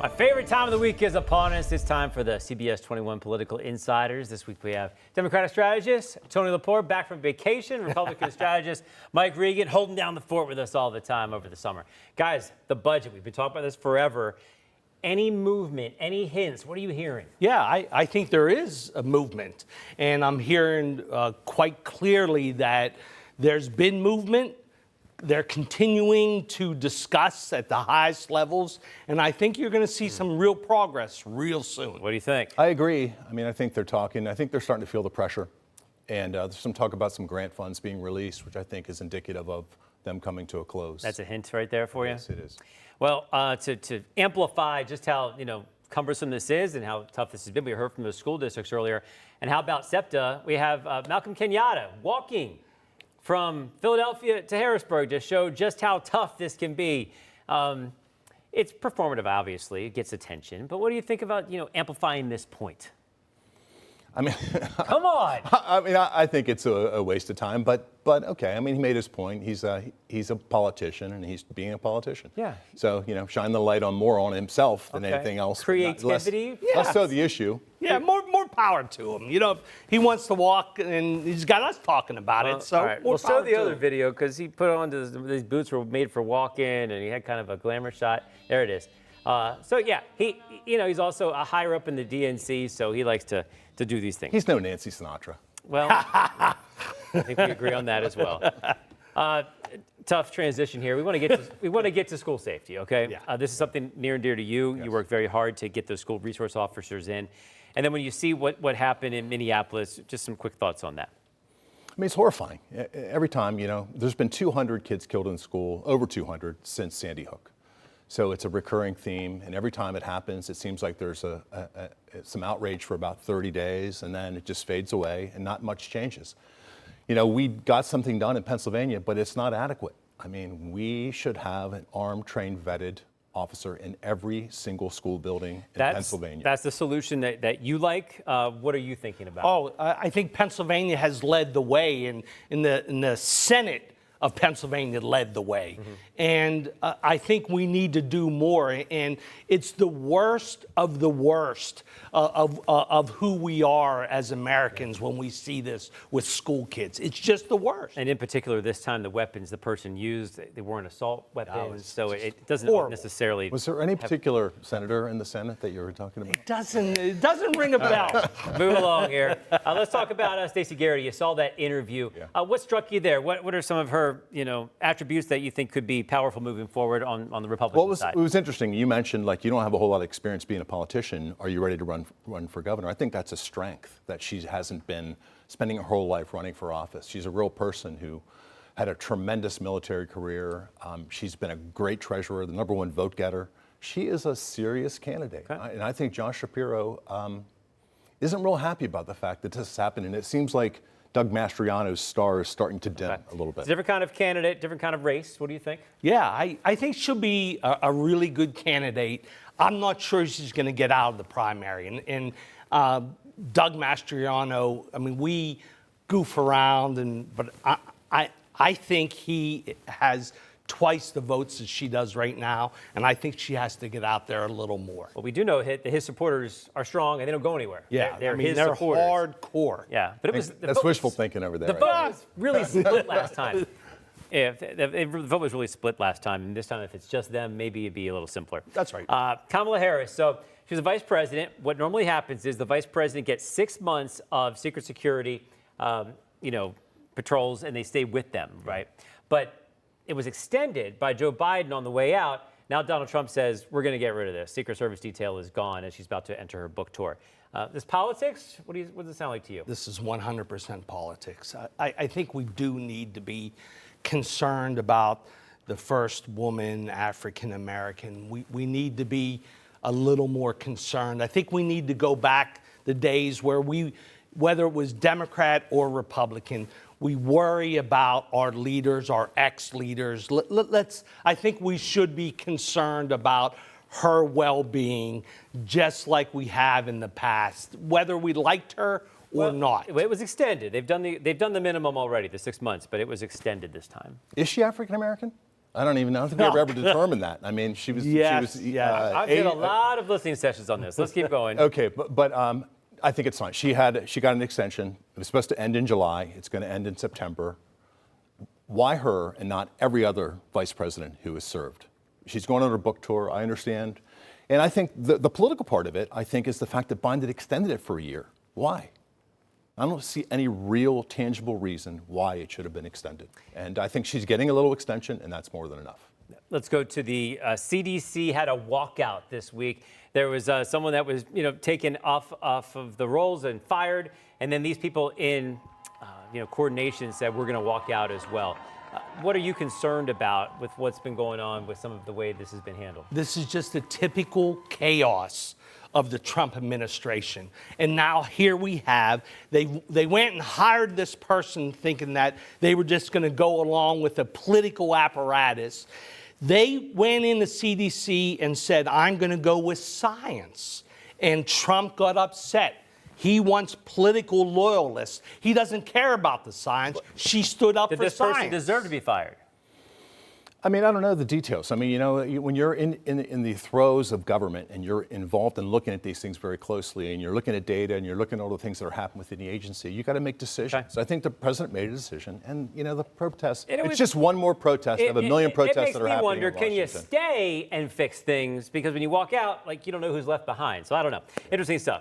My favorite time of the week is upon us. It's time for the CBS 21 Political Insiders. This week we have Democratic strategist Tony Laporte back from vacation, Republican strategist Mike Regan holding down the fort with us all the time over the summer. Guys, the budget, we've been talking about this forever. Any movement, any hints? What are you hearing? Yeah, I think there is a movement. And I'm hearing quite clearly that there's been movement. They're continuing to discuss at the highest levels, and I think you're going to see some real progress real soon. What do you think? I agree. I mean, I think they're talking. I think they're starting to feel the pressure. And there's some talk about some grant funds being released, which I think is indicative of them coming to a close. That's a hint right there for you? Yes, it is. Well, to amplify just how, cumbersome this is and how tough this has been, we heard from the school districts earlier. And how about SEPTA? We have Malcolm Kenyatta walking from Philadelphia to Harrisburg to show just how tough this can be. It's performative, obviously. It gets attention. But what do you think about, amplifying this point? I mean, come on. I think it's a waste of time, but okay. I mean, he made his point. He's a politician, and he's being a politician. Yeah. So shine the light more on himself than anything else. Creativity. Less so the issue. Yeah, more power to him. If he wants to walk, and he's got us talking about it. So all right. more Well, power show the to other him. video because he put on these boots were made for walk-in, and he had kind of a glamour shot. There it is. So yeah, he's also a higher up in the DNC, so he likes to do these things. He's no Nancy Sinatra. Well, I think we agree on that as well. Tough transition here. We want to get to school safety. Okay. Yeah. This is something near and dear to you. Yes. You work very hard to get those school resource officers in, and then when you see what happened in Minneapolis, just some quick thoughts on that. I mean, it's horrifying. Every time, there's been 200 kids killed in school, over 200 since Sandy Hook. So it's a recurring theme, and every time it happens, it seems like there's some outrage for about 30 days, and then it just fades away, and not much changes. We got something done in Pennsylvania, but it's not adequate. I mean, we should have an armed, trained, vetted officer in every single school building in Pennsylvania. That's the solution that you like. What are you thinking about? Oh, I think Pennsylvania has led the way, and in the Senate of Pennsylvania led the way. Mm-hmm. And I think we need to do more. And it's the worst of the worst of who we are as Americans when we see this with school kids. It's just the worst. And in particular, this time, the weapons the person used, they weren't assault weapons, so it doesn't horrible. Necessarily. Was there any particular senator in the Senate that you were talking about? It doesn't ring a bell. Move along here. Let's talk about Stacy Garrity. You saw that interview. Yeah. What struck you there? What are some of her, attributes that you think could be powerful moving forward on the Republican side? It was interesting. You mentioned you don't have a whole lot of experience being a politician. Are you ready to run for governor? I think that's a strength that she hasn't been spending her whole life running for office. She's a real person who had a tremendous military career. She's been a great treasurer, the #1 vote getter. She is a serious candidate. Okay. And I think Josh Shapiro isn't real happy about the fact that this has happened. And it seems like Doug Mastriano's star is starting to dim a little bit. It's a different kind of candidate, different kind of race. What do you think? Yeah, I think she'll be a really good candidate. I'm not sure she's going to get out of the primary. And Doug Mastriano, I mean, we goof around, but I think he has twice the votes that she does right now, and I think she has to get out there a little more. Well, we do know that his supporters are strong and they don't go anywhere. Yeah, they're supporters. Hardcore. Yeah, but that's wishful thinking over there. The vote was really split last time. Yeah, the vote was really split last time, and this time, if it's just them, maybe it'd be a little simpler. That's right. Kamala Harris. So she's the vice president. What normally happens is the vice president gets 6 months of secret security, patrols, and they stay with them, right? But it was extended by Joe Biden on the way out. Now Donald Trump says, we're going to get rid of this. Secret Service detail is gone as she's about to enter her book tour. This politics? What does it sound like to you? This is 100% politics. I think we do need to be concerned about the first woman, African American. We need to be a little more concerned. I think we need to go back the days where whether it was Democrat or Republican, we worry about our leaders, our ex-leaders. I think we should be concerned about her well-being, just like we have in the past, whether we liked her or not. It was extended. They've done the minimum already, the 6 months, but it was extended this time. Is she African American? I don't think we ever determined that. I mean, she was. Yes, yes. I've did a lot of listening sessions on this. Let's keep going. Okay, but I think it's fine. She got an extension. It was supposed to end in July. It's going to end in September. Why her and not every other vice president who has served? She's going on her book tour. I understand, and I think the political part of it, I think, is the fact that Biden extended it for a year. Why? I don't see any real tangible reason why it should have been extended. And I think she's getting a little extension, and that's more than enough. Let's go to the CDC had a walkout this week. There was someone that was, taken off of the rolls and fired, and then these people in, coordination said we're going to walk out as well. What are you concerned about with what's been going on with some of the way this has been handled? This is just a typical chaos of the Trump administration. And now here we have, they went and hired this person thinking that they were just going to go along with a political apparatus. They went in the CDC and said, I'm going to go with science. And Trump got upset. He wants political loyalists. He doesn't care about the science. She stood up for science. Did this person deserve to be fired? I mean, I don't know the details. I mean, when you're in the throes of government and you're involved in looking at these things very closely and you're looking at data and you're looking at all the things that are happening within the agency, you got to make decisions. Okay. So I think the president made a decision, and the protests. It's just one more protest of a million protests that are happening. It makes me wonder, in can you Washington. stay and fix things? Because when you walk out, you don't know who's left behind. So I don't know. Interesting stuff.